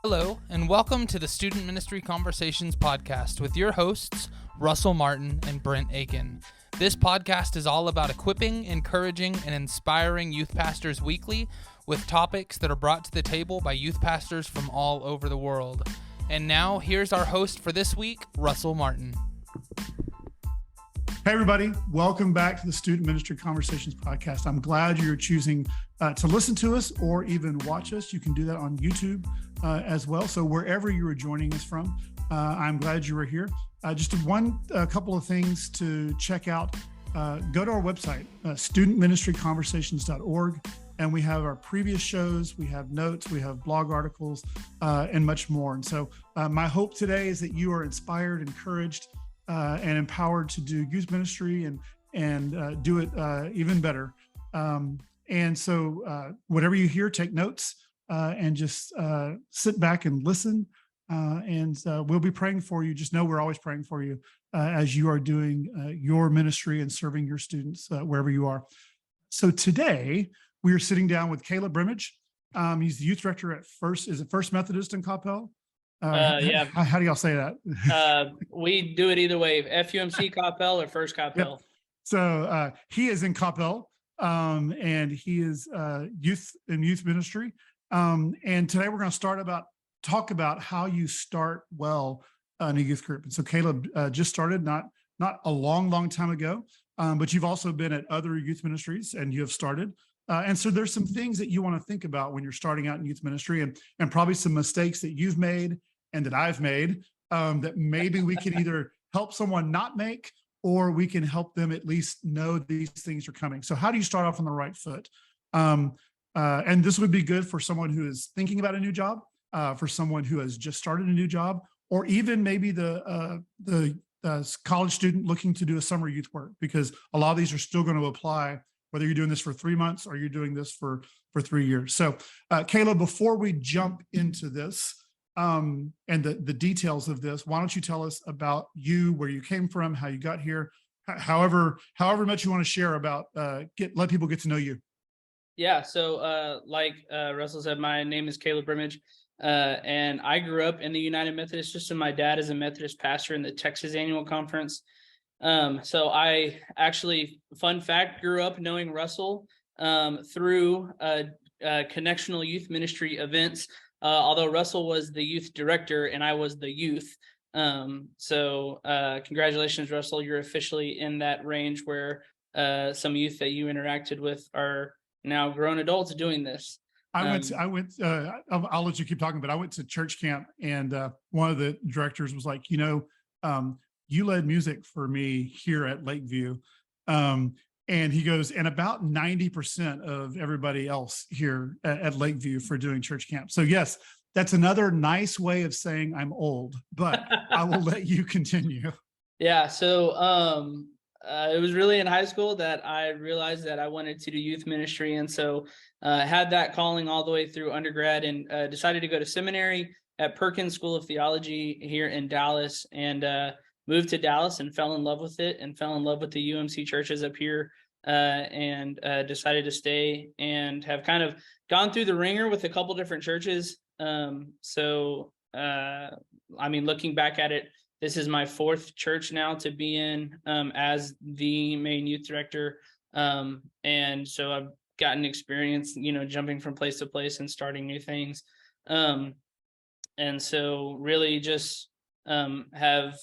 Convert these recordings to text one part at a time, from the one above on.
Hello, and welcome to the Student Ministry Conversations podcast with your hosts, Russell Martin and Brent Aiken. This podcast is all about equipping, encouraging, and inspiring youth pastors weekly with topics that are brought to the table by youth pastors from all over the world. And now, here's our host for this week, Russell Martin. Hey, everybody. Welcome back to the Student Ministry Conversations podcast. I'm glad you're choosing to listen to us or even watch us. You can do that on YouTube as well. So wherever you are joining us from, I'm glad you were here. Just a couple of things to check out. Go to our website, studentministryconversations.org, and we have our previous shows, we have notes, we have blog articles, and much more. And so my hope today is that you are inspired, encouraged, and empowered to do youth ministry and do it even better. And so whatever you hear, take notes and just sit back and listen. And we'll be praying for you. Just know we're always praying for you as you are doing your ministry and serving your students wherever you are. So today we are sitting down with Caleb Brimmage. He's the youth director at First Methodist in Coppell. Yeah. How do y'all say that? We do it either way, FUMC Coppell or First Coppell. Yep. So he is in Coppell, and he is youth ministry. And today we're going to talk about how you start well in a youth group. And so Caleb just started not a long time ago, but you've also been at other youth ministries and you have started. And so there's some things that you want to think about when you're starting out in youth ministry, and probably some mistakes that you've made and that I've made that maybe we can either help someone not make, or we can help them at least know these things are coming. So how do you start off on the right foot? And this would be good for someone who is thinking about a new job, for someone who has just started a new job, or even maybe the college student looking to do a summer youth work, because a lot of these are still going to apply whether you're doing this for 3 months or you're doing this for 3 years. So Caleb, before we jump into this and the details of this, why don't you tell us about you, where you came from, how you got here, however much you want to share about, let people get to know you. Yeah, so like Russell said, my name is Caleb Brimmage, and I grew up in the United Methodist System. My dad is a Methodist pastor in the Texas Annual Conference. So I actually, fun fact, grew up knowing Russell through connectional youth ministry events, although Russell was the youth director and I was the youth. So congratulations, Russell. You're officially in that range where some youth that you interacted with are now grown adults doing this. I'll let you keep talking, but I went to church camp, and one of the directors was like, you led music for me here at Lakeview. And he goes, and about 90% of everybody else here at Lakeview for doing church camp. So yes, that's another nice way of saying I'm old, but I will let you continue. Yeah. So it was really in high school that I realized that I wanted to do youth ministry. And so had that calling all the way through undergrad, and decided to go to seminary at Perkins School of Theology here in Dallas, and moved to Dallas and fell in love with it, and fell in love with the UMC churches up here, and decided to stay, and have kind of gone through the ringer with a couple different churches. Looking back at it, this is my fourth church now to be in as the main youth director. And so I've gotten experience, jumping from place to place and starting new things. And so really just have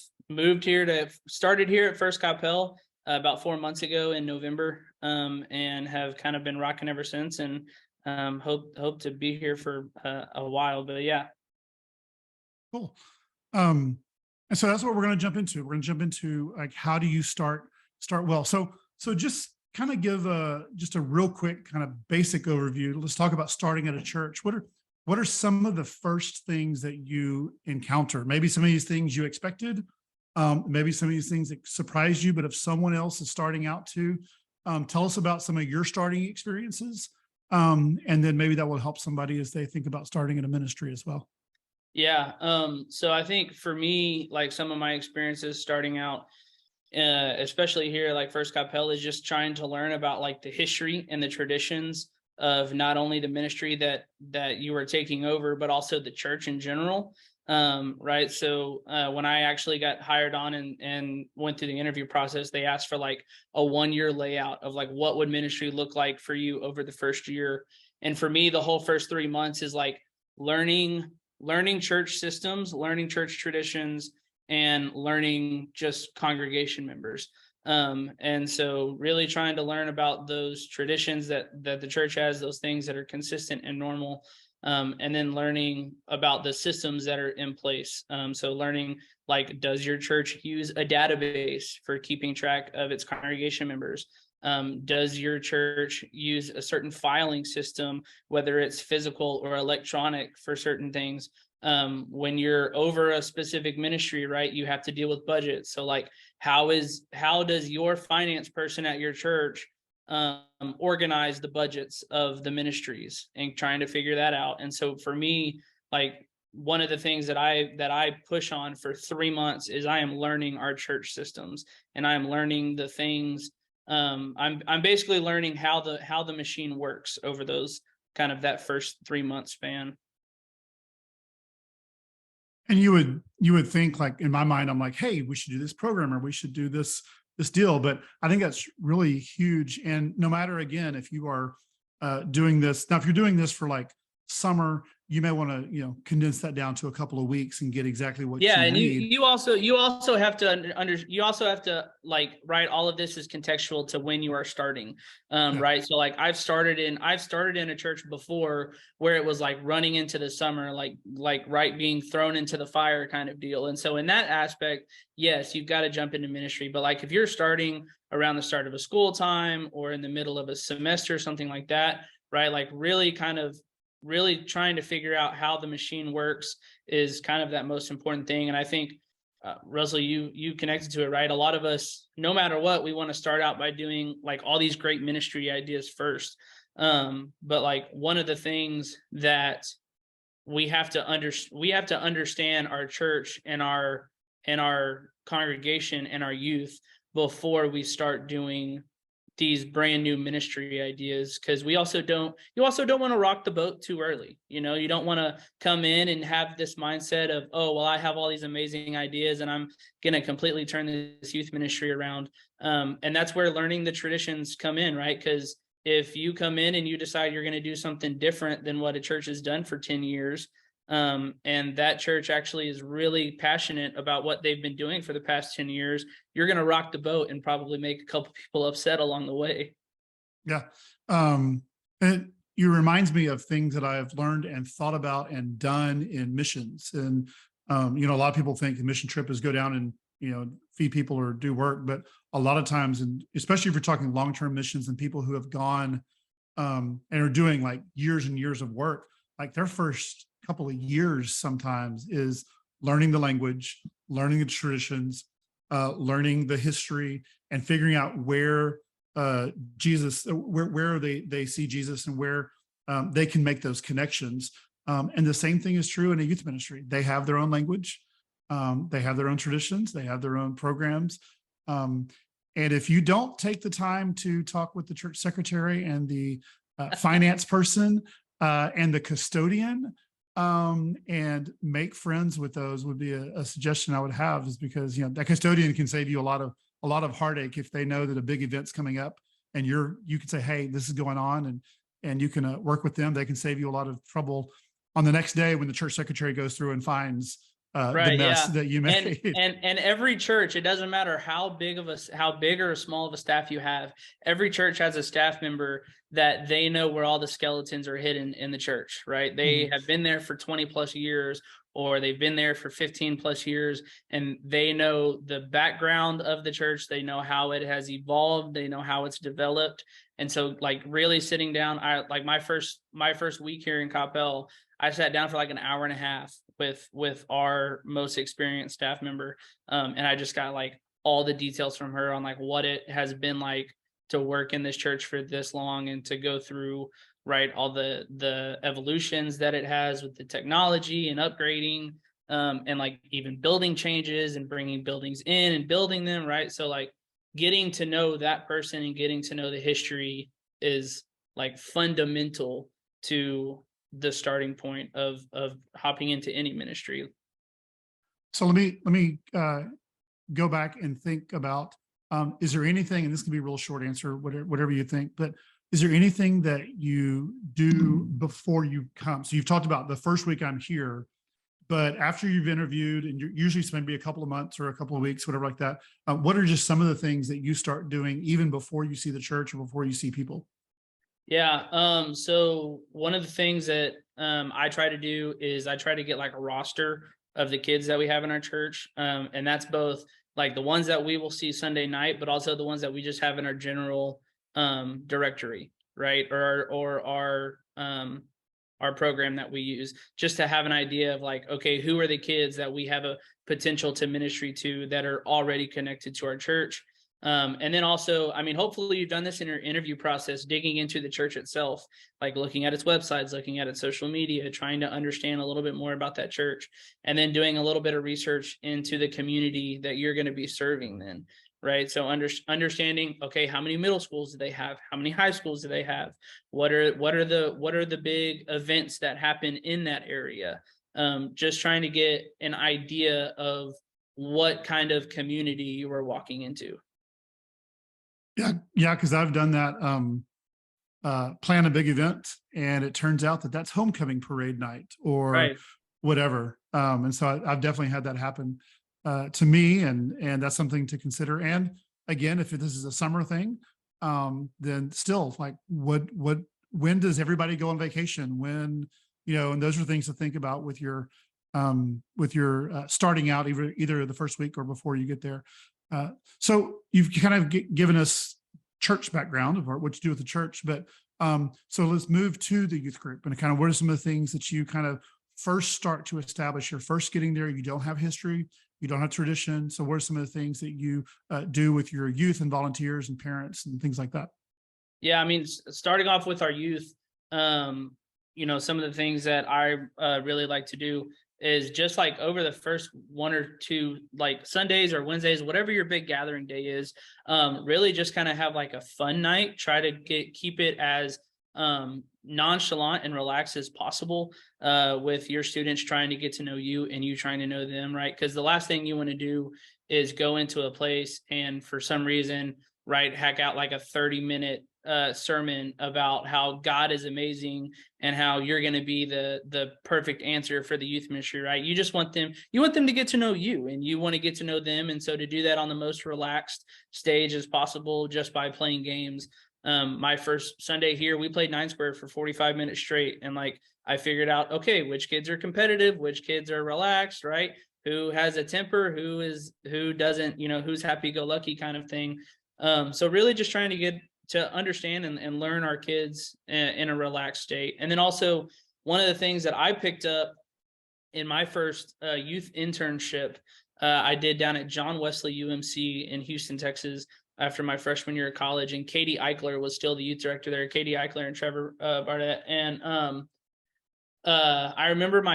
started here at First Coppell about 4 months ago in November, and have kind of been rocking ever since, and hope to be here for a while, but yeah. Cool. And so that's what we're going to jump into. We're going to jump into like, how do you start well? So just kind of give just a real quick kind of basic overview. Let's talk about starting at a church. What are some of the first things that you encounter? Maybe some of these things you expected, maybe some of these things that surprised you, but if someone else is starting out too, tell us about some of your starting experiences. And then maybe that will help somebody as they think about starting in a ministry as well. Yeah. So I think for me, like some of my experiences starting out, especially here, like First Coppell, is just trying to learn about like the history and the traditions of not only the ministry that you were taking over, but also the church in general. Right. So when I actually got hired on and went through the interview process, they asked for like a 1-year layout of like what would ministry look like for you over the first year. And for me, the whole first 3 months is like learning church systems, learning church traditions, and learning just congregation members. And so really trying to learn about those traditions that the church has, those things that are consistent and normal, and then learning about the systems that are in place. So learning, like, does your church use a database for keeping track of its congregation members? Does your church use a certain filing system, whether it's physical or electronic, for certain things? When you're over a specific ministry, right, you have to deal with budget. So like, how does your finance person at your church organize the budgets of the ministries, and trying to figure that out? And so for me, like, one of the things that I push on for 3 months is I am learning our church systems, and I'm learning the things. I'm basically learning how the machine works over those kind of that first 3 month span. And you would think, like, in my mind, I'm like, hey, we should do this program, or we should do this deal. But I think that's really huge. And no matter, again, if you are doing this now, if you're doing this for like summer, you may want to, condense that down to a couple of weeks and get exactly what you need. And you also have to like, right, all of this is contextual to when you are starting. Right. So like I've started in a church before where it was like running into the summer, like right, being thrown into the fire kind of deal. And so in that aspect, yes, you've got to jump into ministry. But like if you're starting around the start of a school time or in the middle of a semester, something like that, right, like really trying to figure out how the machine works is kind of that most important thing. And I think, Russell, you connected to it, right? A lot of us, no matter what, we want to start out by doing like all these great ministry ideas first. But like one of the things that we have to understand our church and our congregation and our youth before we start doing these brand new ministry ideas, because you also don't want to rock the boat too early. You don't want to come in and have this mindset of, oh, well, I have all these amazing ideas and I'm going to completely turn this youth ministry around. And that's where learning the traditions come in, right? Because if you come in and you decide you're going to do something different than what a church has done for 10 years, and that church actually is really passionate about what they've been doing for the past 10 years, you're going to rock the boat and probably make a couple people upset along the way. Yeah. It reminds me of things that I've learned and thought about and done in missions. And, a lot of people think the mission trip is go down and, feed people or do work. But a lot of times, and especially if you're talking long-term missions and people who have gone and are doing like years and years of work, like their first couple of years sometimes is learning the language, learning the traditions, learning the history, and figuring out where Jesus, where they see Jesus, and where they can make those connections. And the same thing is true in a youth ministry. They have their own language, they have their own traditions, they have their own programs. And if you don't take the time to talk with the church secretary and the finance person and the custodian, and make friends with those, would be a suggestion I would have, is because, that custodian can save you a lot of heartache if they know that a big event's coming up and you can say, hey, this is going on, and you can work with them. They can save you a lot of trouble on the next day when the church secretary goes through and finds the mess that you made. And every church, it doesn't matter how big or small of a staff you have, every church has a staff member that they know where all the skeletons are hidden in the church, right? They have been there for 20 plus years, or they've been there for 15 plus years, and they know the background of the church. They know how it has evolved. They know how it's developed. And so like really sitting down, my first week here in Coppell, I sat down for like an hour and a half with our most experienced staff member. And I just got like all the details from her on like what it has been like to work in this church for this long, and to go through, right, all the evolutions that it has with the technology and upgrading, and like even building changes and bringing buildings in and building them, right? So like getting to know that person and getting to know the history is like fundamental to the starting point of hopping into any ministry. So let me go back and think about, is there anything, and this can be a real short answer, whatever you think, but is there anything that you do before you come? So you've talked about the first week I'm here, but after you've interviewed, and you usually spend maybe a couple of months or a couple of weeks, whatever like that, what are just some of the things that you start doing even before you see the church or before you see people? Yeah. So one of the things that I try to do is I try to get like a roster of the kids that we have in our church. And that's both like the ones that we will see Sunday night, but also the ones that we just have in our general directory, right? Or our program that we use, just to have an idea of like, okay, who are the kids that we have a potential to ministry to that are already connected to our church. And then also, I mean, hopefully you've done this in your interview process, digging into the church itself, like looking at its websites, looking at its social media, trying to understand a little bit more about that church, and then doing a little bit of research into the community that you're going to be serving then, right? So understanding, okay, how many middle schools do they have? How many high schools do they have? What are the big events that happen in that area? Just trying to get an idea of what kind of community you are walking into. Yeah, because I've done that, plan a big event, and it turns out that that's homecoming parade night or Right. whatever. And so I've definitely had that happen to me, and that's something to consider. And again, if this is a summer thing, then still, like, when does everybody go on vacation? When, and those are things to think about with your starting out either the first week or before you get there. So you've kind of given us church background of what you do with the church, but so let's move to the youth group and kind of what are some of the things that you kind of first start to establish? You're first getting there. You don't have history. You don't have tradition. So what are some of the things that you do with your youth and volunteers and parents and things like that? Yeah, I mean, starting off with our youth, some of the things that I really like to do is just like over the first one or two, like Sundays or Wednesdays, whatever your big gathering day is, really just kind of have like a fun night. Try to keep it as nonchalant and relaxed as possible with your students trying to get to know you and you trying to know them, right? Because the last thing you want to do is go into a place and for some reason, right, hack out like a 30-minute sermon about how God is amazing and how you're going to be the perfect answer for the youth ministry, right? You just want them to get to know you and you want to get to know them. And so to do that on the most relaxed stage as possible, just by playing games. My first Sunday here, we played 9 square for 45 minutes straight. And like, I figured out, okay, which kids are competitive, which kids are relaxed, right? Who has a temper, who doesn't, who's happy-go-lucky kind of thing. So really just trying to get to understand and learn our kids in a relaxed state. And then also one of the things that I picked up in my first youth internship, I did down at John Wesley UMC in Houston, Texas, after my freshman year of college. And Katie Eichler was still the youth director there, Katie Eichler and Trevor Barnett. And I remember it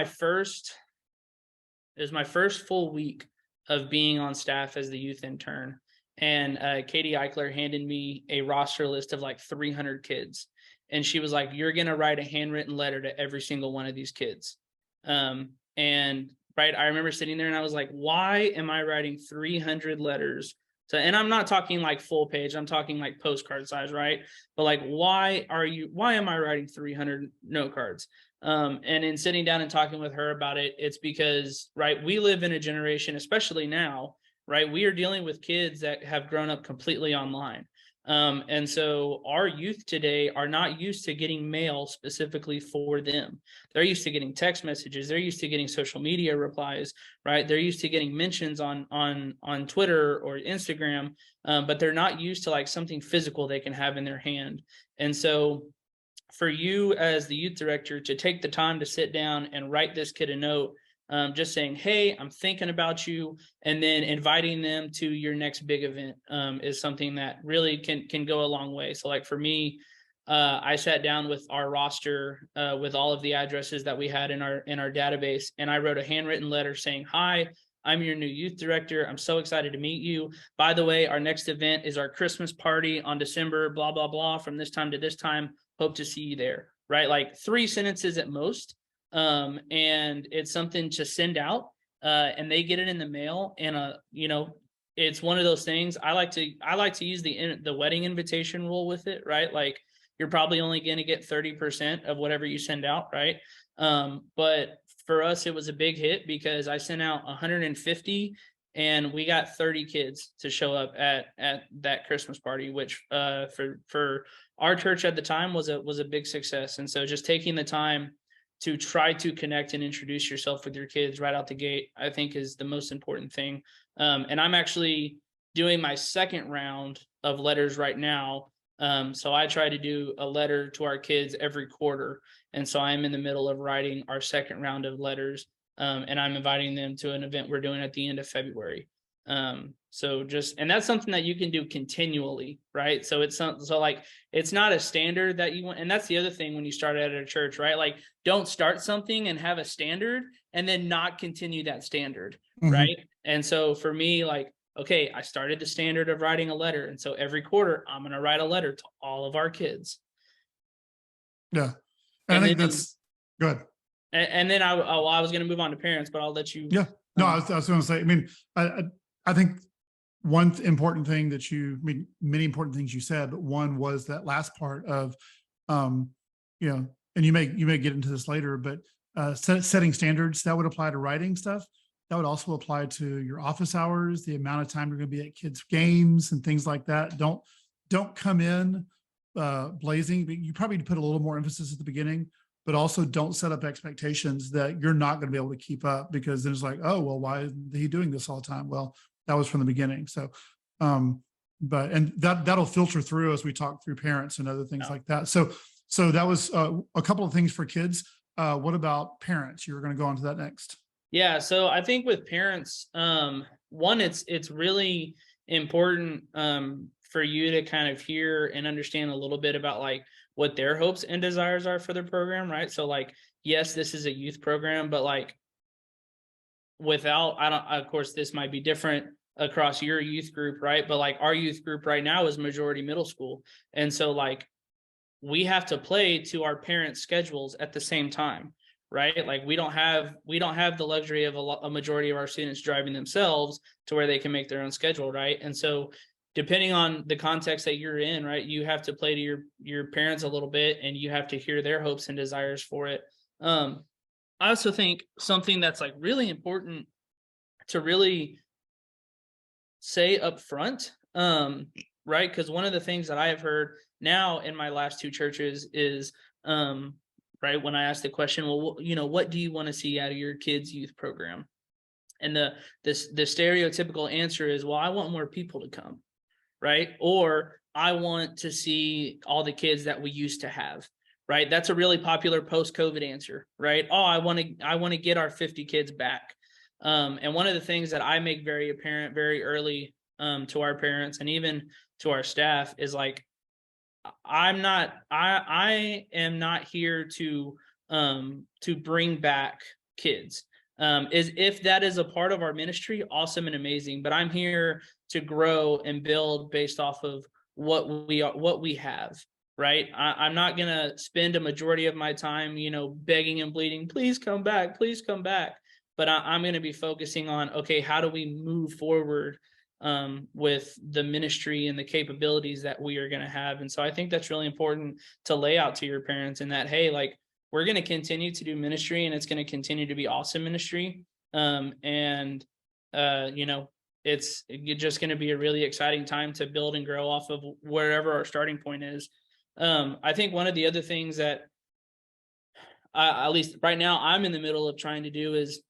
was my first full week of being on staff as the youth intern. And Katie Eichler handed me a roster list of like 300 kids. And she was like, you're going to write a handwritten letter to every single one of these kids. And right, I remember sitting there and I was like, why am I writing 300 letters? So, and I'm not talking like full page, I'm talking like postcard size, right? But like, why am I writing 300 note cards? And in sitting down and talking with her about it, it's because, right, we live in a generation, especially now, right, we are dealing with kids that have grown up completely online. And so our youth today are not used to getting mail specifically for them. They're used to getting text messages. They're used to getting social media replies, right? They're used to getting mentions on Twitter or Instagram, but they're not used to like something physical they can have in their hand. And so for you as the youth director to take the time to sit down and write this kid a note, just saying, hey, I'm thinking about you, and then inviting them to your next big event is something that really can go a long way. So like for me, I sat down with our roster with all of the addresses that we had in our database, and I wrote a handwritten letter saying, hi, I'm your new youth director. I'm so excited to meet you. By the way, our next event is our Christmas party on December, blah, blah, blah, from this time to this time. Hope to see you there, right? Like 3 sentences at most. And it's something to send out, and they get it in the mail. And, it's one of those things. I like to use the wedding invitation rule with it, right? Like, you're probably only going to get 30% of whatever you send out, right? But for us, it was a big hit because I sent out 150 and we got 30 kids to show up at that Christmas party, which for our church at the time was a big success. And so just taking the time to try to connect and introduce yourself with your kids right out the gate, I think is the most important thing. And I'm actually doing my second round of letters right now. So I try to do a letter to our kids every quarter. And so I'm in the middle of writing our second round of letters. And I'm inviting them to an event we're doing at the end of February. And that's something that you can do continually, right? So it's not a standard that you want. And that's the other thing when you start at a church, right? Like, don't start something and have a standard and then not continue that standard, right? And so for me, like, okay, I started the standard of writing a letter. And so every quarter I'm going to write a letter to all of our kids. Yeah. And I think that's good. And then I was going to move on to parents, but I'll let you. Yeah. No, I was going to say, I mean, I think one important thing many important things you said, but one was that last part of, and you may get into this later, but setting standards that would apply to writing stuff. That would also apply to your office hours, the amount of time you're going to be at kids' games and things like that. Don't come in blazing, but you probably put a little more emphasis at the beginning, but also don't set up expectations that you're not going to be able to keep up, because then it's like, oh, well, why is he doing this all the time? Well, that was from the beginning. So, and that'll filter through as we talk through parents and other things like that. So that was a couple of things for kids. What about parents? You're going to go on to that next. Yeah. So I think with parents, one, it's really important for you to kind of hear and understand a little bit about like what their hopes and desires are for their program, right? So like, yes, this is a youth program, but like of course, this might be different across your youth group, right? But like our youth group right now is majority middle school. And so like we have to play to our parents' schedules at the same time, right? Like we don't have the luxury of a majority of our students driving themselves to where they can make their own schedule, right? And so depending on the context that you're in, right, you have to play to your parents a little bit, and you have to hear their hopes and desires for it. I also think something that's like really important to really say up front, right? Because one of the things that I have heard now in my last 2 churches is, right, when I ask the question, well, what do you want to see out of your kids' youth program? And the stereotypical answer is, well, I want more people to come, right? Or I want to see all the kids that we used to have, right? That's a really popular post-COVID answer, right? Oh, I want to get our 50 kids back. And one of the things that I make very apparent very early to our parents and even to our staff is like, I am not here to bring back kids. If that is a part of our ministry, awesome and amazing. But I'm here to grow and build based off of what we have, right? I'm not gonna spend a majority of my time, begging and bleeding, please come back, please come back. But I'm gonna be focusing on, okay, how do we move forward with the ministry and the capabilities that we are going to have. And so I think that's really important to lay out to your parents, in that, hey, like, we're going to continue to do ministry, and it's going to continue to be awesome ministry. It's just going to be a really exciting time to build and grow off of wherever our starting point is. I think one of the other things that at least right now I'm in the middle of trying to do is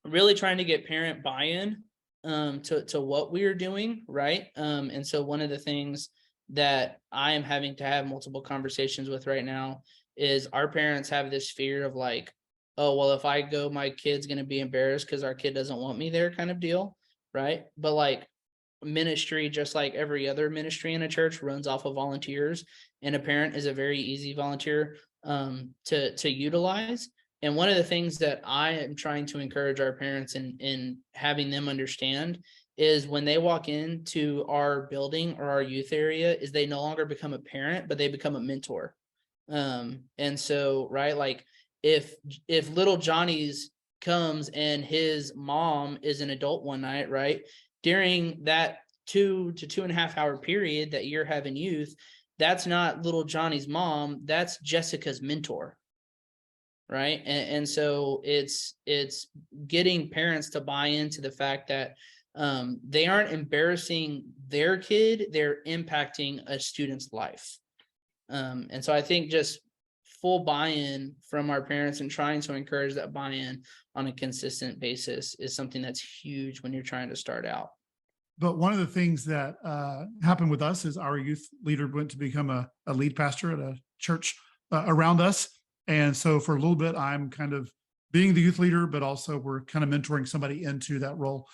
really trying to get parent buy-in to what we are doing, right? And so one of the things that I am having to have multiple conversations with right now is our parents have this fear of like, oh, well, if I go, my kid's going to be embarrassed because our kid doesn't want me there, kind of deal, right? But like ministry, just like every other ministry in a church, runs off of volunteers, and a parent is a very easy volunteer to utilize. And one of the things that I am trying to encourage our parents in having them understand is when they walk into our building or our youth area is they no longer become a parent, but they become a mentor. And so, right, like if little Johnny's comes and his mom is an adult one night, right, during that 2 to 2.5 hour period that you're having youth, that's not little Johnny's mom, that's Jessica's mentor. Right. And so it's getting parents to buy into the fact that they aren't embarrassing their kid, they're impacting a student's life. And so I think just full buy-in from our parents and trying to encourage that buy-in on a consistent basis is something that's huge when you're trying to start out. But one of the things that happened with us is our youth leader went to become a lead pastor at a church around us. And so for a little bit, I'm kind of being the youth leader, but also we're kind of mentoring somebody into that role.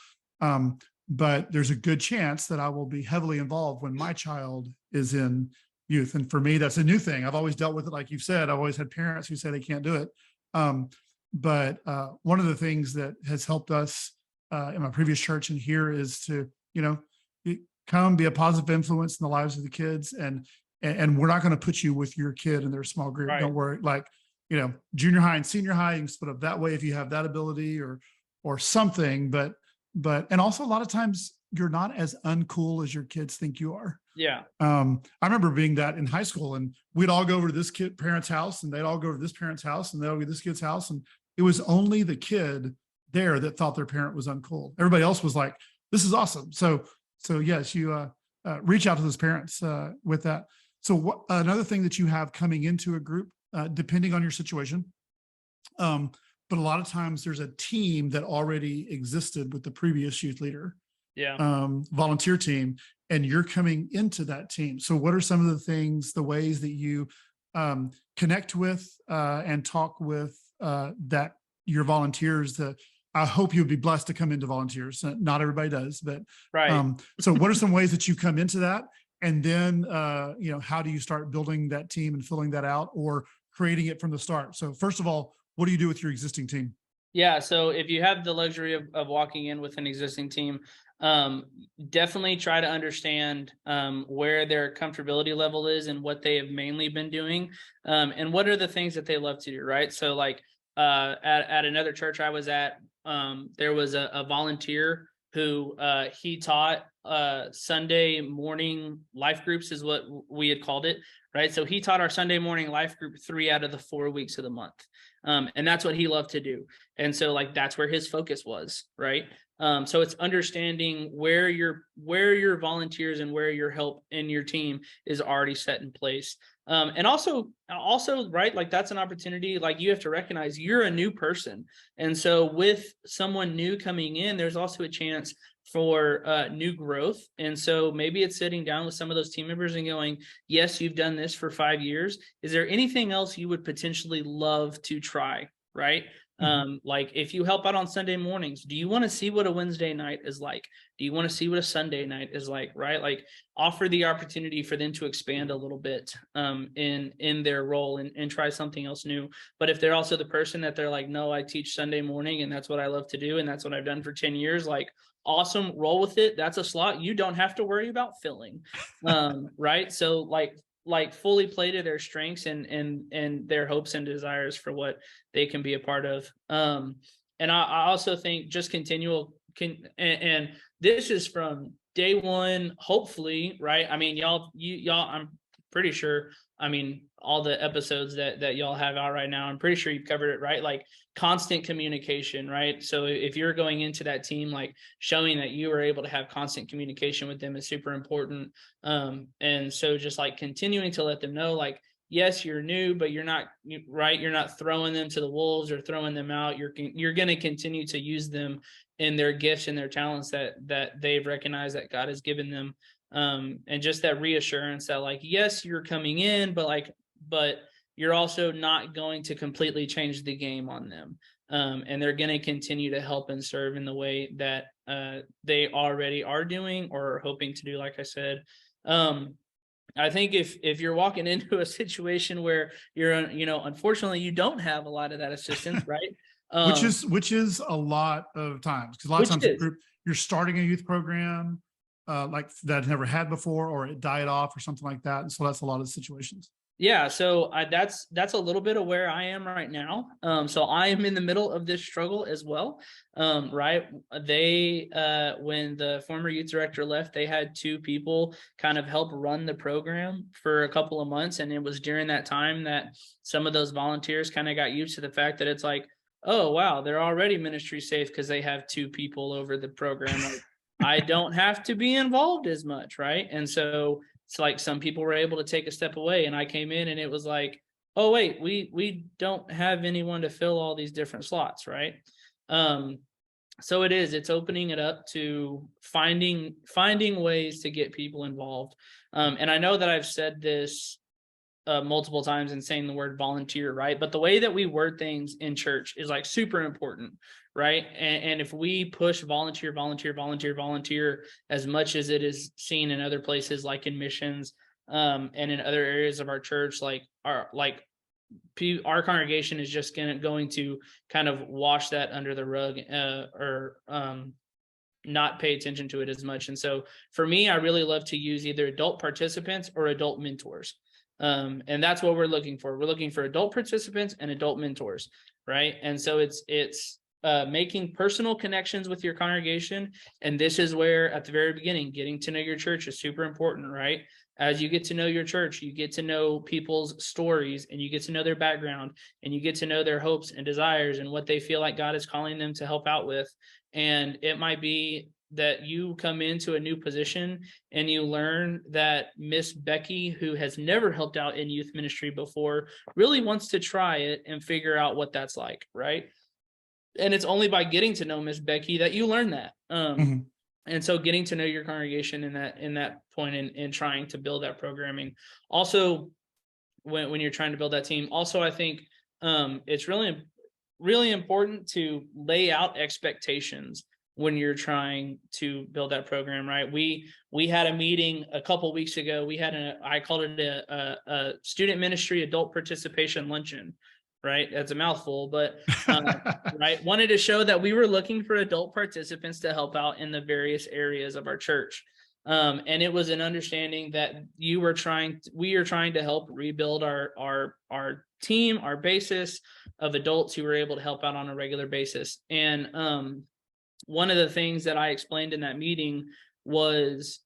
But there's a good chance that I will be heavily involved when my child is in youth. And for me, that's a new thing. I've always dealt with it. Like you've said, I've always had parents who say they can't do it. But one of the things that has helped us in my previous church and here is to, come be a positive influence in the lives of the kids. And we're not going to put you with your kid in their small group. Right. Don't worry. Like, junior high and senior high, you can split up that way if you have that ability or something. But and also a lot of times you're not as uncool as your kids think you are. Yeah. I remember being that in high school, and we'd all go over to this kid parent's house, and they'd all go to this parent's house, and they'd all go to this kid's house, and it was only the kid there that thought their parent was uncool. Everybody else was like, "This is awesome." So yes, you reach out to those parents with that. So another thing that you have coming into a group, depending on your situation, but a lot of times there's a team that already existed with the previous youth leader, volunteer team, and you're coming into that team. So what are some of the ways that you connect with and talk with that your volunteers that I hope you'll be blessed to come into volunteers. Not everybody does, but right. So what are some ways that you come into that? And then, how do you start building that team and filling that out or creating it from the start? So first of all, what do you do with your existing team? Yeah. So if you have the luxury of walking in with an existing team, definitely try to understand where their comfortability level is and what they have mainly been doing, and what are the things that they love to do, right? So like at another church I was at, there was a volunteer who he taught Sunday morning life groups is what we had called it, right? So he taught our Sunday morning life group 3 out of the 4 weeks of the month. And that's what he loved to do. And so like, that's where his focus was, right? So it's understanding where your volunteers and where your help in your team is already set in place. And also, right, like that's an opportunity, like you have to recognize you're a new person. And so with someone new coming in, there's also a chance for new growth. And so maybe it's sitting down with some of those team members and going, yes, you've done this for 5 years. Is there anything else you would potentially love to try? Right. Like if you help out on Sunday mornings, do you want to see what a Wednesday night is like? Do you want to see what a Sunday night is like? Right. Like offer the opportunity for them to expand a little bit in their role and try something else new. But if they're also the person that they're like, no, I teach Sunday morning and that's what I love to do. And that's what I've done for 10 years. Like, awesome, roll with it. That's a slot you don't have to worry about filling. Right. So like fully play to their strengths and their hopes and desires for what they can be a part of. And I also think just and this is from day one, hopefully, right? I mean, y'all, I'm pretty sure, I mean, all the episodes that y'all have out right now, I'm pretty sure you've covered it, right? Like constant communication, right? So if you're going into that team, like showing that you are able to have constant communication with them is super important. And so just like continuing to let them know, like, yes, you're new, but you're not right. You're not throwing them to the wolves or throwing them out. You're going to continue to use them in their gifts and their talents that they've recognized that God has given them. And just that reassurance that like, yes, you're coming in, but you're also not going to completely change the game on them. And they're going to continue to help and serve in the way that they already are doing or hoping to do, like I said. I think if you're walking into a situation where you're, unfortunately you don't have a lot of that assistance, right? Which is a lot of times, because a lot of Which times is, you're starting a youth program like that never had before, or it died off or something like that. And so that's a lot of situations. yeah. So that's a little bit of where I am right now. So I am in the middle of this struggle as well. Right. They, when the former youth director left, they had two people kind of help run the program for a couple of months. And it was during that time that some of those volunteers kind of got used to the fact that it's like, oh, wow, they're already ministry safe because they have two people over the program. Like, I don't have to be involved as much. Right. And so it's like some people were able to take a step away, and I came in and it was like, oh wait, we don't have anyone to fill all these different slots, right? So it's opening it up to finding ways to get people involved. And I know that I've said this multiple times in saying the word volunteer, right? But the way that we word things in church is like super important, right? And if we push volunteer as much as it is seen in other places, like in missions, and in other areas of our church, like our congregation is just going to kind of wash that under the rug, or not pay attention to it as much. And so for me, I really love to use either adult participants or adult mentors. And that's what we're looking for. We're looking for adult participants and adult mentors, right? And so it's making personal connections with your congregation. And this is where, at the very beginning, getting to know your church is super important, right? As you get to know your church, you get to know people's stories, and you get to know their background, and you get to know their hopes and desires and what they feel like God is calling them to help out with. And it might be that you come into a new position and you learn that Miss Becky, who has never helped out in youth ministry before, really wants to try it and figure out what that's like, right? And it's only by getting to know Miss Becky that you learn that. And so getting to know your congregation in that point, and trying to build that programming. Also, when you're trying to build that team, also I think it's really, really important to lay out expectations when you're trying to build that program, right? We had a meeting a couple weeks ago. We had I called it a student ministry adult participation luncheon, right? That's a mouthful, but right, wanted to show that we were looking for adult participants to help out in the various areas of our church. And it was an understanding that we are trying to help rebuild our team, our basis of adults who were able to help out on a regular basis. And one of the things that I explained in that meeting was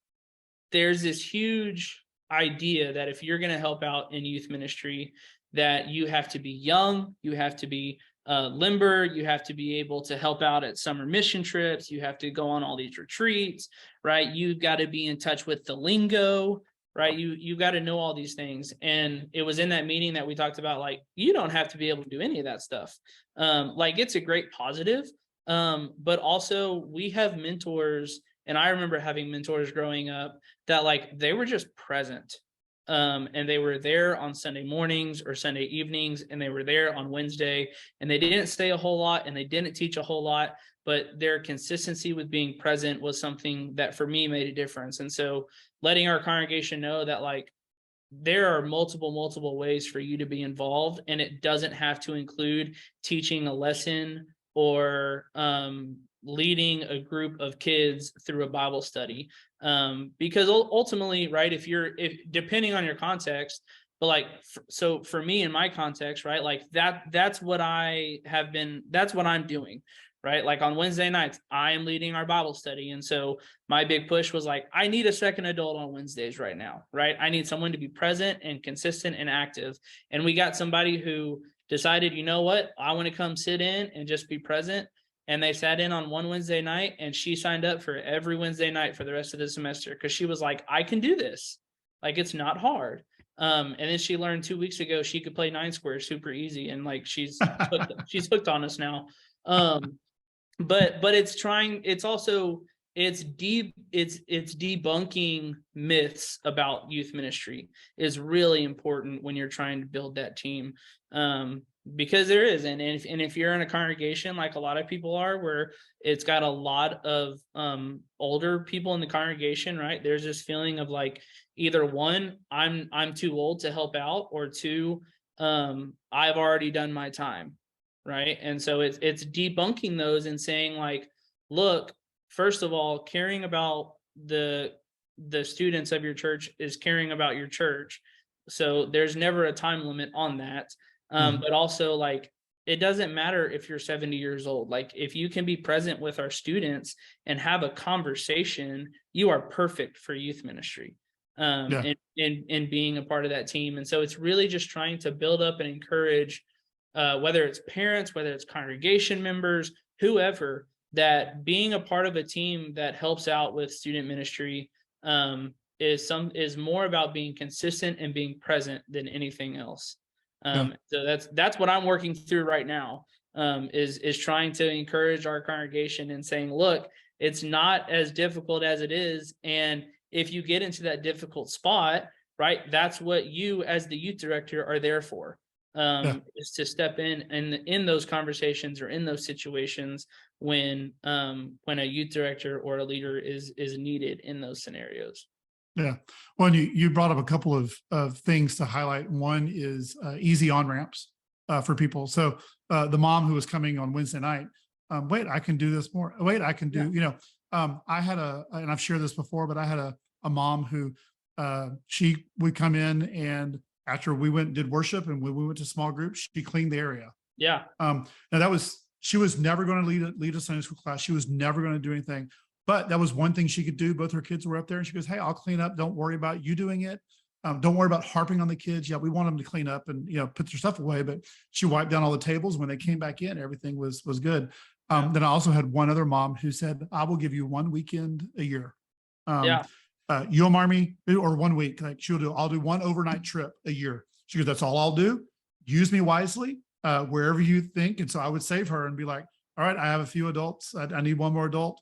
there's this huge idea that if you're going to help out in youth ministry, that you have to be young, you have to be limber, you have to be able to help out at summer mission trips, you have to go on all these retreats, right? You've got to be in touch with the lingo, right? You got to know all these things. And it was in that meeting that we talked about, like, you don't have to be able to do any of that stuff. Like, it's a great positive. But also we have mentors, and I remember having mentors growing up that, like, they were just present. And they were there on Sunday mornings or Sunday evenings, and they were there on Wednesday, and they didn't say a whole lot and they didn't teach a whole lot, but their consistency with being present was something that for me made a difference. And so letting our congregation know that, like, there are multiple ways for you to be involved, and it doesn't have to include teaching a lesson or leading a group of kids through a Bible study. Because ultimately, right, if depending on your context, but like, so for me in my context, right, like that's what I'm doing, right? Like on Wednesday nights, I am leading our Bible study. And so my big push was like, I need a second adult on Wednesdays right now, right? I need someone to be present and consistent and active. And we got somebody who decided, you know what, I want to come sit in and just be present. And they sat in on one Wednesday night, and she signed up for every Wednesday night for the rest of the semester, because she was like, I can do this. Like, it's not hard. And then she learned 2 weeks ago she could play 9 squares super easy, and like she's hooked on us now. But it's debunking myths about youth ministry is really important when you're trying to build that team. Because there is, and if you're in a congregation like a lot of people are, where it's got a lot of older people in the congregation, right? There's this feeling of like, either one, I'm too old to help out, or two, I've already done my time, right? And so it's debunking those and saying like, look, first of all, caring about the students of your church is caring about your church. So there's never a time limit on that. But also, like, it doesn't matter if you're 70 years old. Like, if you can be present with our students and have a conversation, you are perfect for youth ministry, and being a part of that team. And so it's really just trying to build up and encourage, whether it's parents, whether it's congregation members, whoever, that being a part of a team that helps out with student ministry is more about being consistent and being present than anything else. So that's what I'm working through right now, is trying to encourage our congregation and saying, look, it's not as difficult as it is. And if you get into that difficult spot, right, that's what you as the youth director are there for, is to step in those conversations or in those situations when a youth director or a leader is needed in those scenarios. Yeah. Well, you brought up a couple of things to highlight. One is easy on-ramps for people. So the mom who was coming on Wednesday night, wait, I can do this more. Wait, I can do, I had and I've shared this before, but I had a mom who she would come in, and after we went and did worship and when we went to small groups, she cleaned the area. Yeah. Now she was never going to lead a Sunday school class. She was never going to do anything. But that was one thing she could do. Both her kids were up there, and she goes, hey, I'll clean up. Don't worry about you doing it. Don't worry about harping on the kids. Yeah, we want them to clean up and, put their stuff away. But she wiped down all the tables. When they came back in, everything was good. Then I also had one other mom who said, I will give you one weekend a year. You'll marry me, or 1 week. Like I'll do one overnight trip a year. She goes, that's all I'll do. Use me wisely, wherever you think. And so I would save her and be like, all right, I have a few adults. I need one more adult.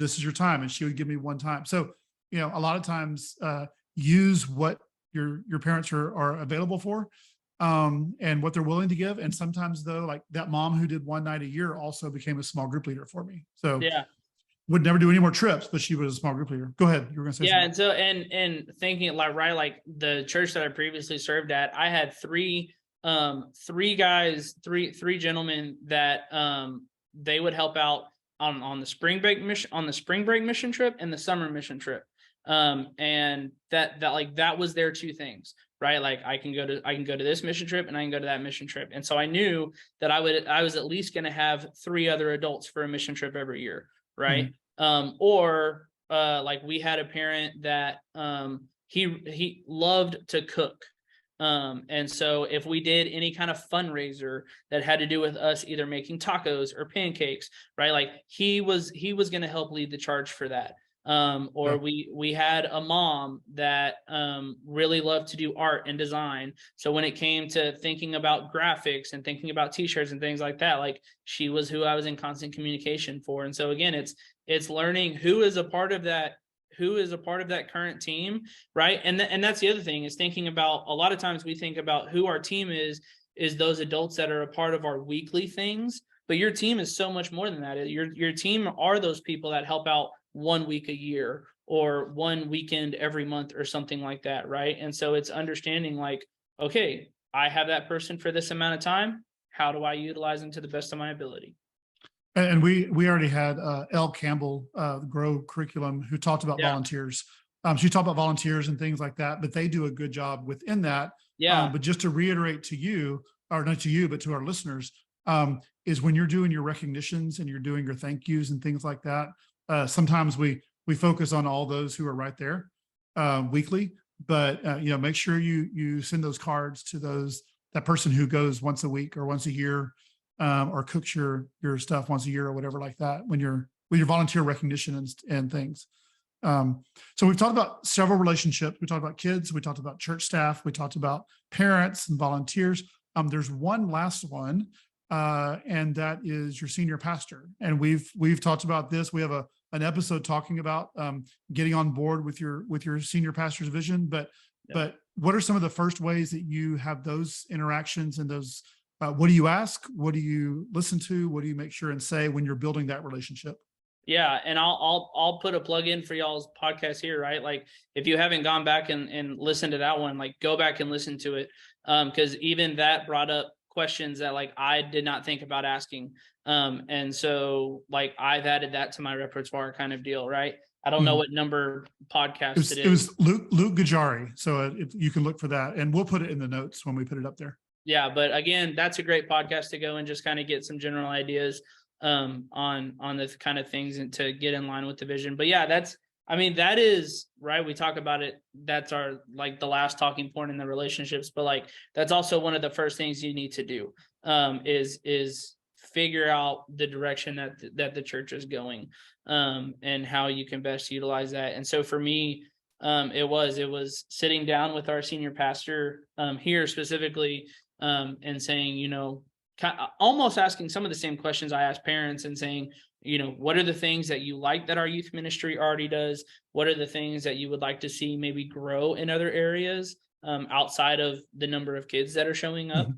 This is your time. And she would give me one time. So, a lot of times use what your parents are available for, and what they're willing to give. And sometimes though, like that mom who did one night a year also became a small group leader for me. So would never do any more trips, but she was a small group leader. Go ahead. You were going to say something. And so, and thinking like, right, like the church that I previously served at, I had three gentlemen that they would help out on the spring break mission trip and the summer mission trip. And that was their two things, right? Like I can go to this mission trip and I can go to that mission trip. And so I knew that I was at least going to have 3 other adults for a mission trip every year. Right. Like we had a parent that, he loved to cook. And so if we did any kind of fundraiser that had to do with us either making tacos or pancakes, right, like he was going to help lead the charge for that. We had a mom that really loved to do art and design. So when it came to thinking about graphics and thinking about t-shirts and things like that, like she was who I was in constant communication for. And so again, it's learning who is a part of that current team, right? And that's the other thing, is thinking about, a lot of times we think about who our team is those adults that are a part of our weekly things, but your team is so much more than that. Your team are those people that help out 1 week a year or 1 weekend every month or something like that, right? And so it's understanding like, okay, I have that person for this amount of time. How do I utilize them to the best of my ability? And we already had Elle Campbell, the Grow curriculum, who talked about volunteers. She talked about volunteers and things like that, but they do a good job within that. But just to reiterate to you, or not to you, but to our listeners, is when you're doing your recognitions and you're doing your thank yous and things like that, sometimes we focus on all those who are right there weekly, but make sure you send those cards to that person who goes once a week or once a year, or cooks your stuff once a year or whatever like that, when you're with your volunteer recognition and things. So we've talked about several relationships. We talked about kids, we talked about church staff, we talked about parents and volunteers. There's one last one, and that is your senior pastor. And we've talked about this. We have an episode talking about getting on board with your senior pastor's vision. But what are some of the first ways that you have those interactions and those What do you ask? What do you listen to? What do you make sure and say when you're building that relationship? Yeah, and I'll put a plug in for y'all's podcast here, right? Like if you haven't gone back and listened to that one, like go back and listen to it. Because even that brought up questions that like I did not think about asking. And so like I've added that to my repertoire kind of deal, right? I don't know what number podcast it is. It was Luke Gajari. So if you can look for that, and we'll put it in the notes when we put it up there. Yeah, but again, that's a great podcast to go and just kind of get some general ideas on the kind of things and to get in line with the vision. But yeah, that is right. We talk about it. That's our like the last talking point in the relationships, but like that's also one of the first things you need to do is figure out the direction that the church is going and how you can best utilize that. And so for me, it was sitting down with our senior pastor here specifically and saying, almost asking some of the same questions I ask parents and saying, what are the things that you like that our youth ministry already does? What are the things that you would like to see maybe grow in other areas outside of the number of kids that are showing up?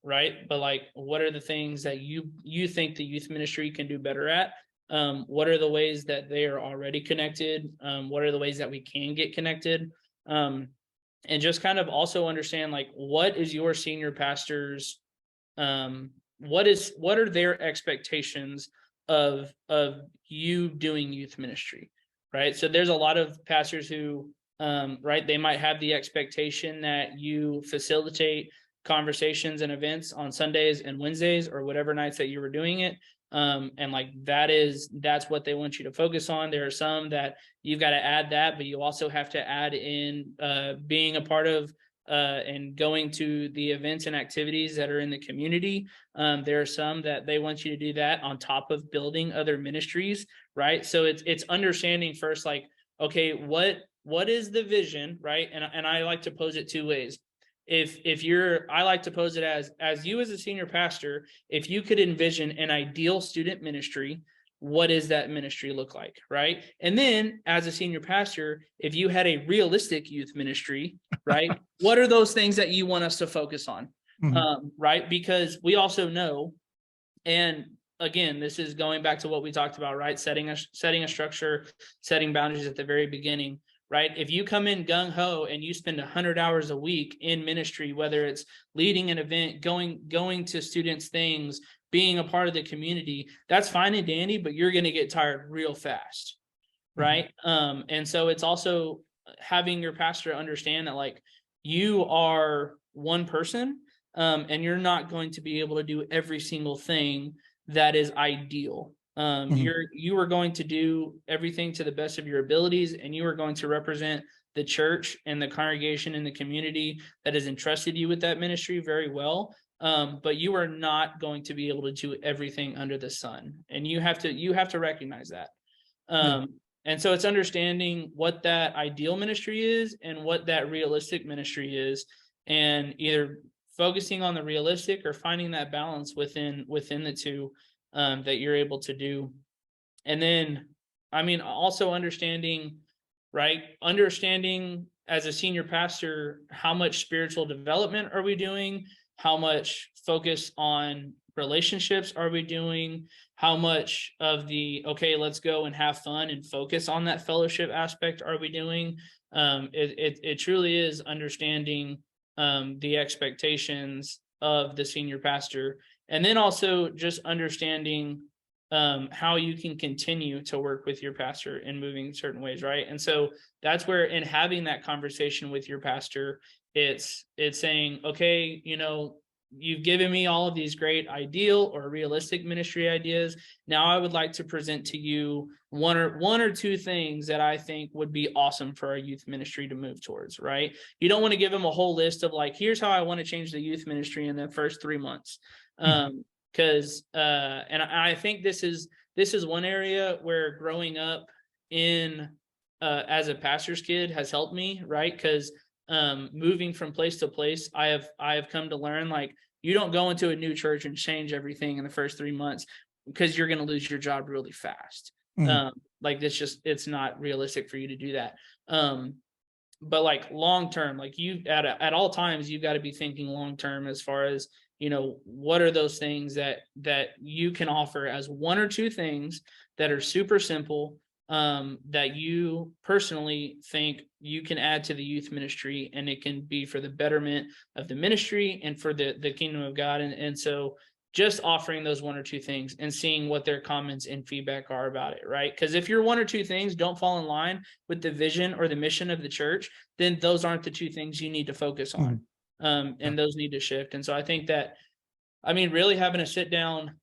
Right. But like, what are the things that you think the youth ministry can do better at? What are the ways that they are already connected? What are the ways that we can get connected? And just kind of also understand like, what is your senior pastor's what are their expectations of you doing youth ministry, right? So there's a lot of pastors who right, they might have the expectation that you facilitate conversations and events on Sundays and Wednesdays or whatever nights that you were doing it, and like that's what they want you to focus on. There are some that you've got to add that, but you also have to add in being a part of and going to the events and activities that are in the community. There are some that they want you to do that on top of building other ministries, right? So it's understanding first, like, okay, what is the vision, right? And I like to pose it two ways. I like to pose it as you as a senior pastor, if you could envision an ideal student ministry, what does that ministry look like, right? And then as a senior pastor, if you had a realistic youth ministry, right, what are those things that you want us to focus on, right? Because we also know, and again, this is going back to what we talked about, right? Setting a structure, setting boundaries at the very beginning, right? If you come in gung-ho and you spend 100 hours a week in ministry, whether it's leading an event, going to students' things, being a part of the community, that's fine and dandy, but you're going to get tired real fast, right? And so it's also having your pastor understand that like you are one person and you're not going to be able to do every single thing that is ideal. You are going to do everything to the best of your abilities, and you are going to represent the church and the congregation and the community that has entrusted you with that ministry very well. But you are not going to be able to do everything under the sun, and you have to recognize that. And so it's understanding what that ideal ministry is and what that realistic ministry is, and either focusing on the realistic or finding that balance within the two that you're able to do. And then, also understanding as a senior pastor, how much spiritual development are we doing? How much focus on relationships are we doing? How much of okay, let's go and have fun and focus on that fellowship aspect are we doing? It truly is understanding the expectations of the senior pastor. And then also just understanding how you can continue to work with your pastor in moving certain ways, right? And so that's where, in having that conversation with your pastor, it's saying, okay, you've given me all of these great ideal or realistic ministry ideas. Now I would like to present to you one or two things that I think would be awesome for our youth ministry to move towards, right? You don't want to give them a whole list of like, here's how I want to change the youth ministry in the first 3 months. Because and I think this is one area where growing up in as a pastor's kid has helped me, right? Because moving from place to place, I have come to learn, like, you don't go into a new church and change everything in the first 3 months, because you're going to lose your job really fast. Like it's not realistic for you to do that. But like long term, like you at all times, you've got to be thinking long term as far as what are those things that you can offer as one or two things that are super simple, that you personally think you can add to the youth ministry, and it can be for the betterment of the ministry and for the kingdom of God. And so just offering those one or two things and seeing what their comments and feedback are about it, right? Because if your one or two things don't fall in line with the vision or the mission of the church, then those aren't the two things you need to focus on. And those need to shift. And so I think that, really having a sit down,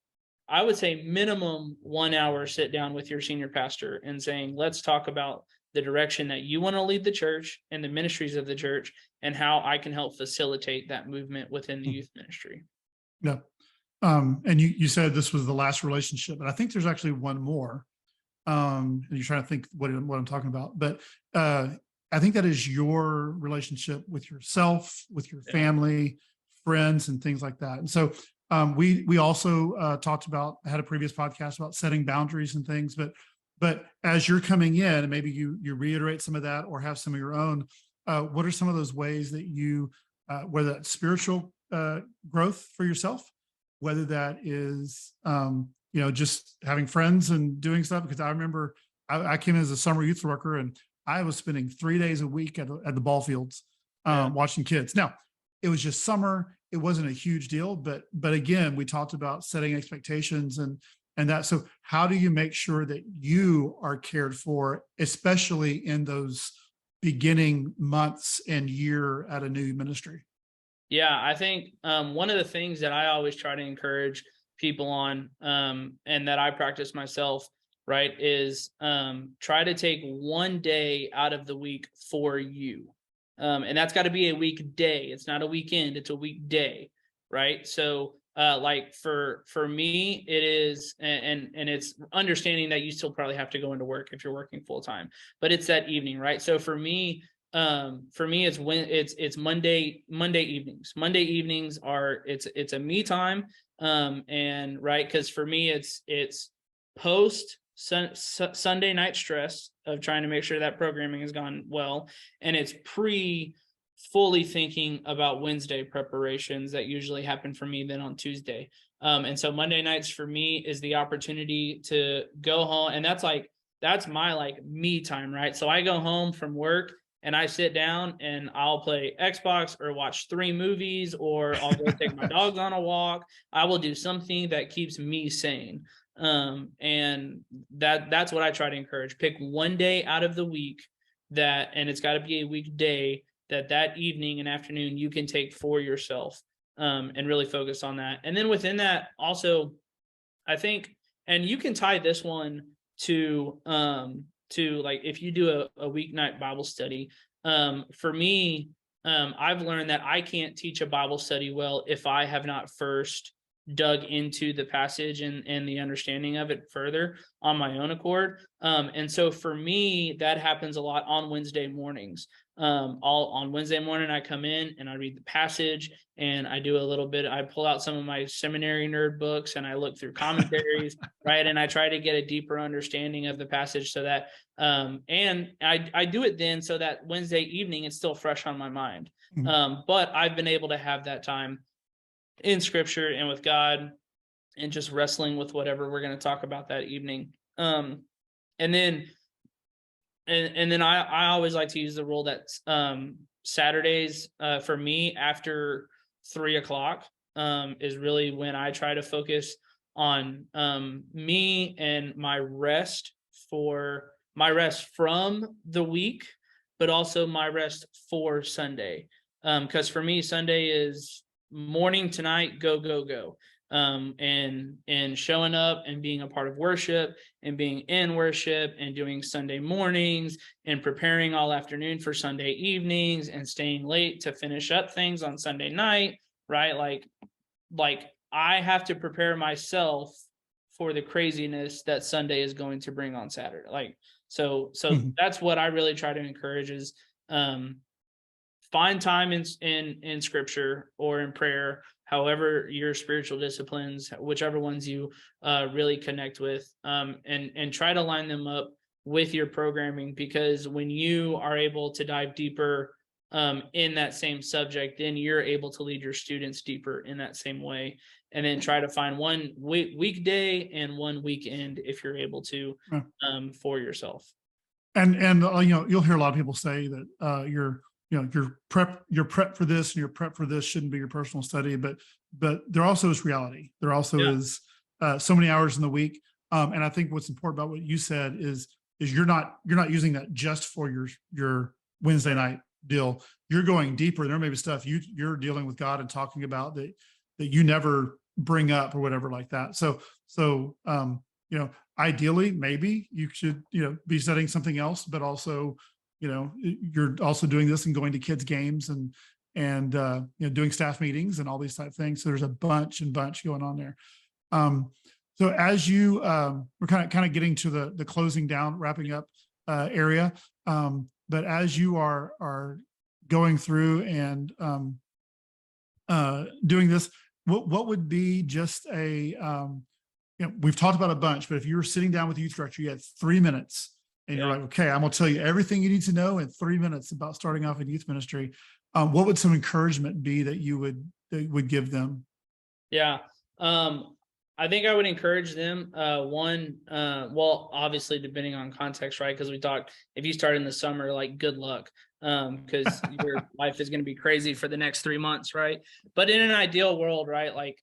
I would say minimum 1 hour sit down with your senior pastor and saying, let's talk about the direction that you want to lead the church and the ministries of the church, and how I can help facilitate that movement within the youth ministry. Yeah. And you said this was the last relationship, but I think there's actually one more. And you're trying to think what I'm talking about, but I think that is your relationship with yourself, with your family, friends, and things like that. And so we also had a previous podcast about setting boundaries and things, but as you're coming in, and maybe you reiterate some of that or have some of your own, what are some of those ways that you, whether that's spiritual growth for yourself, whether that is, just having friends and doing stuff? Because I remember I came in as a summer youth worker, and I was spending 3 days a week at the ball fields watching kids. Now, it was just summer. It wasn't a huge deal, but again, we talked about setting expectations and that. So how do you make sure that you are cared for, especially in those beginning months and year at a new ministry? Yeah, I think one of the things that I always try to encourage people on, and that I practice myself, right, is try to take one day out of the week for you. And that's got to be a weekday. It's not a weekend, it's a weekday, right? So like for me, it is, and it's understanding that you still probably have to go into work if you're working full time, but it's that evening, right? So for me, it's when it's Monday evenings. Monday evenings it's a me time. And right, because for me it's post Sunday night stress of trying to make sure that programming has gone well, and it's fully thinking about Wednesday preparations that usually happen for me then on Tuesday. And so Monday nights for me is the opportunity to go home, and that's my me time, right? So I go home from work and I sit down and I'll play Xbox or watch 3 movies, or I'll go take my dogs on a walk. I will do something that keeps me sane. And that's what I try to encourage. Pick one day out of the week and it's got to be a weekday, that evening and afternoon you can take for yourself, and really focus on that. And then within that also, I think, and you can tie this one to like if you do a weeknight Bible study. For me, I've learned that I can't teach a Bible study well if I have not first dug into the passage and the understanding of it further on my own accord. And so for me, that happens a lot on Wednesday mornings. On Wednesday morning, I come in and I read the passage and I do a little bit. I pull out some of my seminary nerd books and I look through commentaries, right? And I try to get a deeper understanding of the passage so that, and I do it then so that Wednesday evening, it's still fresh on my mind. But I've been able to have that time in scripture and with God and just wrestling with whatever we're going to talk about that evening. And then I always like to use the rule that Saturdays for me after 3:00 is really when I try to focus on me and my rest from the week, but also my rest for Sunday. Because for me, Sunday is morning to night, go. And showing up and being a part of worship and being in worship and doing Sunday mornings and preparing all afternoon for Sunday evenings and staying late to finish up things on Sunday night, right? Like I have to prepare myself for the craziness that Sunday is going to bring on Saturday. So that's what I really try to encourage is, find time in scripture or in prayer, however your spiritual disciplines, whichever ones you really connect with, and try to line them up with your programming, because when you are able to dive deeper in that same subject, then you're able to lead your students deeper in that same way. And then try to find one weekday and one weekend if you're able to, for yourself. And you'll hear a lot of people say that your prep for this and your prep for this shouldn't be your personal study, but there also is reality. There also is so many hours in the week. And I think what's important about what you said is you're not using that just for your Wednesday night deal. You're going deeper. There may be stuff you're dealing with God and talking about that you never bring up or whatever like that. So ideally, maybe you should, be studying something else, but also, you're also doing this and going to kids' games and doing staff meetings and all these type of things. So there's a bunch going on there. So as you, we're kind of getting to the closing down, wrapping up area. But as you are going through and doing this, what would be just we've talked about a bunch, but if you were sitting down with the youth director, you had 3 minutes and you're like, okay, I'm going to tell you everything you need to know in 3 minutes about starting off in youth ministry. What would some encouragement be that you would give them? Yeah. I think I would encourage them. Well, obviously depending on context, right? Because we talked, if you start in the summer, like good luck, because your life is going to be crazy for the next 3 months, right? But in an ideal world, right? Like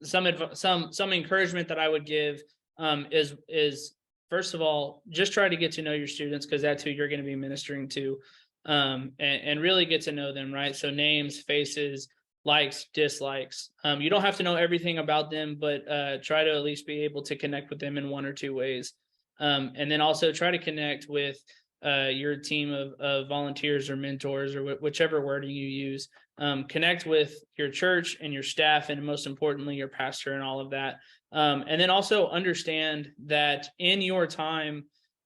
some encouragement that I would give is first of all, just try to get to know your students, because that's who you're going to be ministering to, and really get to know them, right? So names, faces, likes, dislikes. You don't have to know everything about them, but try to at least be able to connect with them in one or two ways. And then also try to connect with your team of volunteers or mentors, or whichever wording you use. Connect with your church and your staff, and most importantly, your pastor and all of that. And then also understand that in your time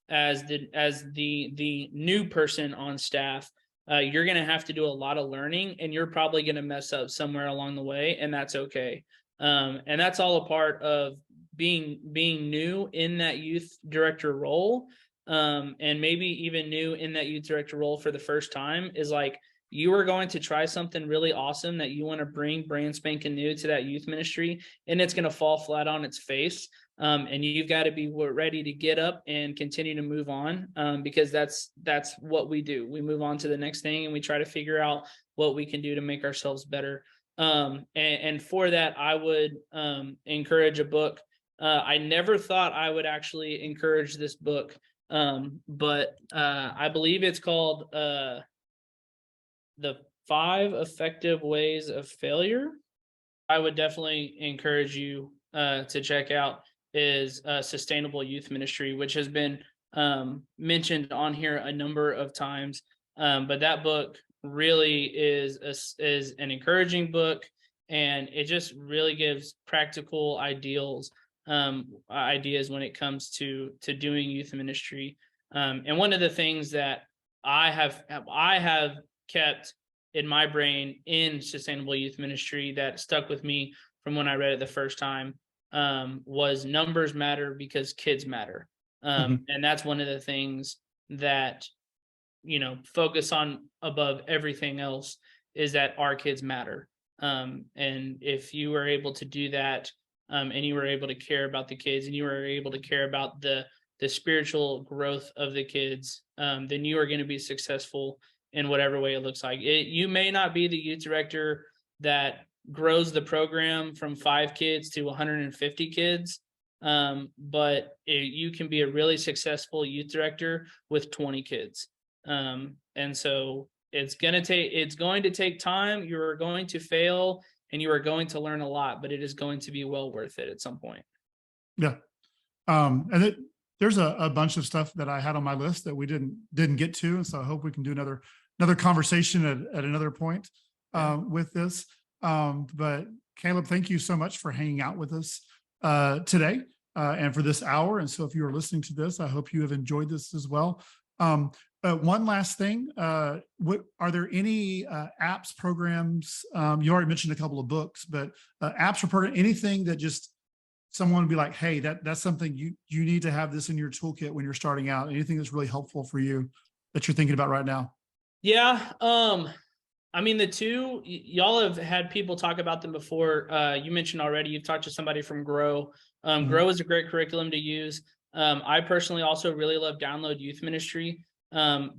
as the new person on staff, you're going to have to do a lot of learning, and you're probably going to mess up somewhere along the way, and that's okay. And that's all a part of being new in that youth director role, and maybe even new in that youth director role for the first time, is like, you are going to try something really awesome that you want to bring brand spanking new to that youth ministry, and it's going to fall flat on its face. And you've got to be ready to get up and continue to move on, because that's what we do. We move on to the next thing, and we try to figure out what we can do to make ourselves better. And for that, I would encourage a book. I never thought I would actually encourage this book, but I believe it's called The 5 Effective Ways of Failure. I would definitely encourage you to check out is Sustainable Youth Ministry, which has been mentioned on here a number of times. But that book really is an encouraging book, and it just really gives practical ideas when it comes to doing youth ministry. And one of the things that I have kept in my brain in Sustainable Youth Ministry that stuck with me from when I read it the first time was numbers matter because kids matter. And that's one of the things that, focus on above everything else, is that our kids matter. And if you were able to do that, and you were able to care about the kids, and you were able to care about the spiritual growth of the kids, then you are going to be successful in whatever way it looks like. You may not be the youth director that grows the program from 5 kids to 150 kids, but you can be a really successful youth director with 20 kids. And so it's going to take time. You are going to fail, and you are going to learn a lot, but it is going to be well worth it at some point. Yeah. And there's a bunch of stuff that I had on my list that we didn't get to. And so I hope we can do another conversation at another point with this. But Caleb, thank you so much for hanging out with us today and for this hour. And so if you are listening to this, I hope you have enjoyed this as well. One last thing, are there any apps, programs? You already mentioned a couple of books, but apps or program, anything that just someone would be like, hey, that's something you need to have this in your toolkit when you're starting out. Anything that's really helpful for you that you're thinking about right now? Yeah. I mean, the two, y'all have had people talk about them before. You mentioned already, you've talked to somebody from Grow. Grow is a great curriculum to use. I personally also really love Download Youth Ministry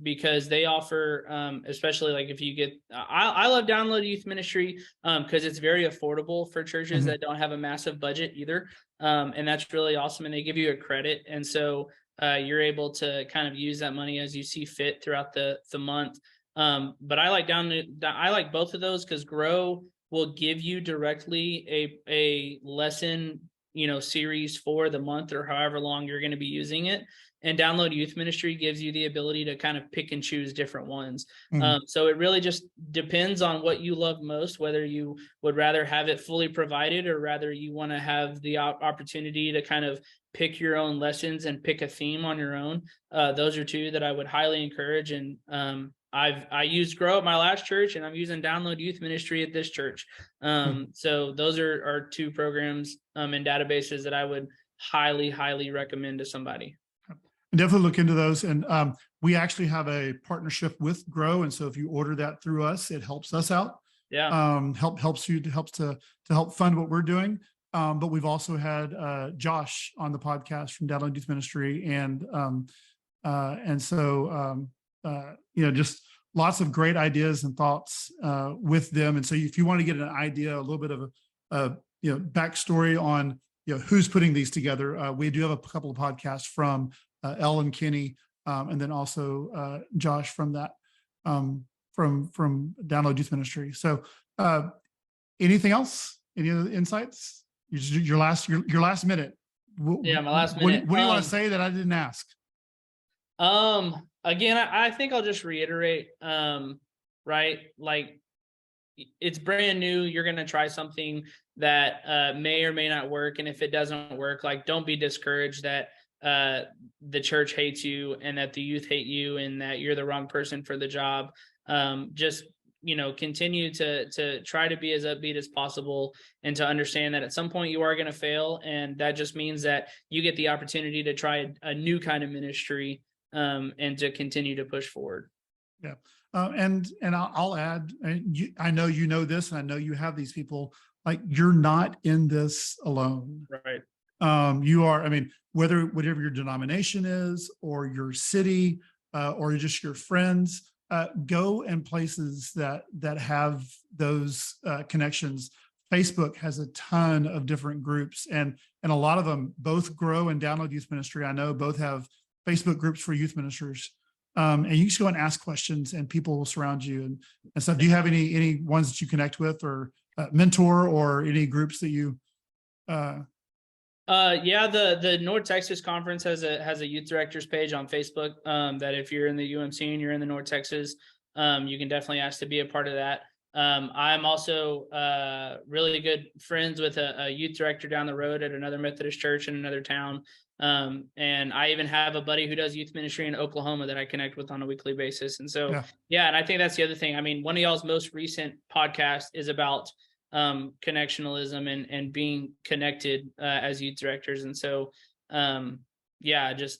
because they offer, especially like if you get, I love Download Youth Ministry because it's very affordable for churches that don't have a massive budget either. And that's really awesome. And they give you a credit. And so you're able to kind of use that money as you see fit throughout the month. But I like both of those because Grow will give you directly a lesson, series for the month or however long you're going to be using it. And Download Youth Ministry gives you the ability to kind of pick and choose different ones. So it really just depends on what you love most, whether you would rather have it fully provided or rather you want to have the opportunity to kind of pick your own lessons and pick a theme on your own. Those are two that I would highly encourage. And I used Grow at my last church, and I'm using Download Youth Ministry at this church. So those are two programs and databases that I would highly recommend to somebody. Definitely look into those. And we actually have a partnership with Grow, and so if you order that through us, it helps us out. Yeah. Helps to help fund what we're doing. But we've also had Josh on the podcast from Download Youth Ministry, and so just lots of great ideas and thoughts with them. And so if you want to get an idea, a little bit of a backstory on who's putting these together, we do have a couple of podcasts from Elle and Kenny, and then also Josh from that from Download Youth Ministry. So anything else? Any other insights? Your last minute. Yeah, my last minute. What do you want to say that I didn't ask? Again, I think I'll just reiterate, right? Like it's brand new. You're going to try something that may or may not work. And if it doesn't work, like don't be discouraged that the church hates you and that the youth hate you and that you're the wrong person for the job. Just continue to try to be as upbeat as possible and to understand that at some point you are going to fail. And that just means that you get the opportunity to try a new kind of ministry and to continue to push forward. Yeah. And I'll add, I know you know this, and I know you have these people, like you're not in this alone. Right. You are, whatever your denomination is or your city or just your friends, go in places that have those connections. Facebook has a ton of different groups, and a lot of them, both Grow and Download Youth Ministry, I know both have Facebook groups for youth ministers. And you just go and ask questions and people will surround you and stuff. Do you have any ones that you connect with or mentor or any groups that you the North Texas Conference has a youth directors page on Facebook that if you're in the UMC and you're in the North Texas, you can definitely ask to be a part of that. I'm also really good friends with a youth director down the road at another Methodist church in another town. And I even have a buddy who does youth ministry in Oklahoma that I connect with on a weekly basis. And so, and I think that's the other thing. I mean, one of y'all's most recent podcast is about connectionalism and being connected as youth directors. And so, just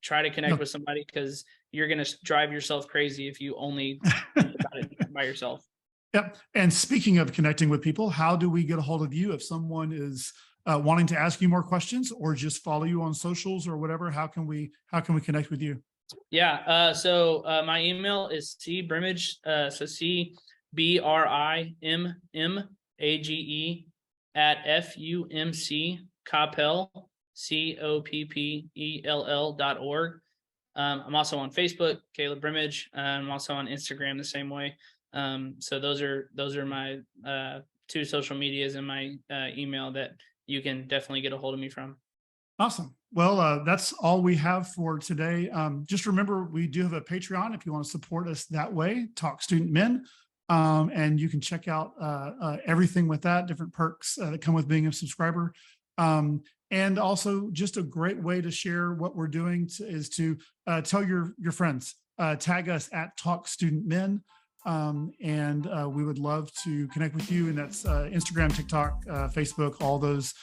try to connect with somebody because you're going to drive yourself crazy if you only think about it by yourself. Yep. And speaking of connecting with people, how do we get a hold of you if someone is wanting to ask you more questions or just follow you on socials or whatever? How can we connect with you? Yeah. So my email is cbrimmage, so CBRIMMAGE @FUMC Coppell COPPELL.org. I'm also on Facebook, Caleb Brimmage. I'm also on Instagram the same way. So those are my two social medias and my email that you can definitely get a hold of me from. Awesome. Well, that's all we have for today. Just remember, we do have a Patreon if you want to support us that way, Talk Student Men. And you can check out everything with that, different perks that come with being a subscriber. And also just a great way to share what we're doing is to tell your friends, tag us at Talk Student Men. And we would love to connect with you. And that's Instagram, TikTok, Facebook, all those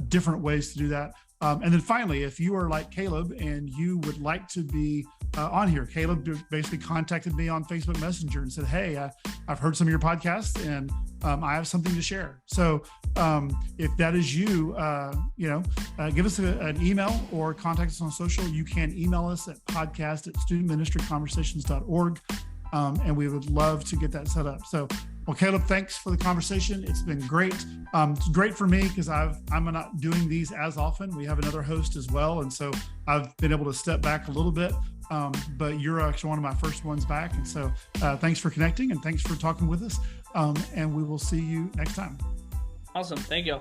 different ways to do that. And then finally, if you are like Caleb and you would like to be on here, Caleb basically contacted me on Facebook Messenger and said, hey, I've heard some of your podcasts and I have something to share. So if that is you, give us an email or contact us on social. You can email us at podcast@studentministryconversations.org. And we would love to get that set up. So, well, Caleb, thanks for the conversation. It's been great. It's great for me because I'm not doing these as often. We have another host as well. And so I've been able to step back a little bit, but you're actually one of my first ones back. And so thanks for connecting and thanks for talking with us. And we will see you next time. Awesome. Thank you.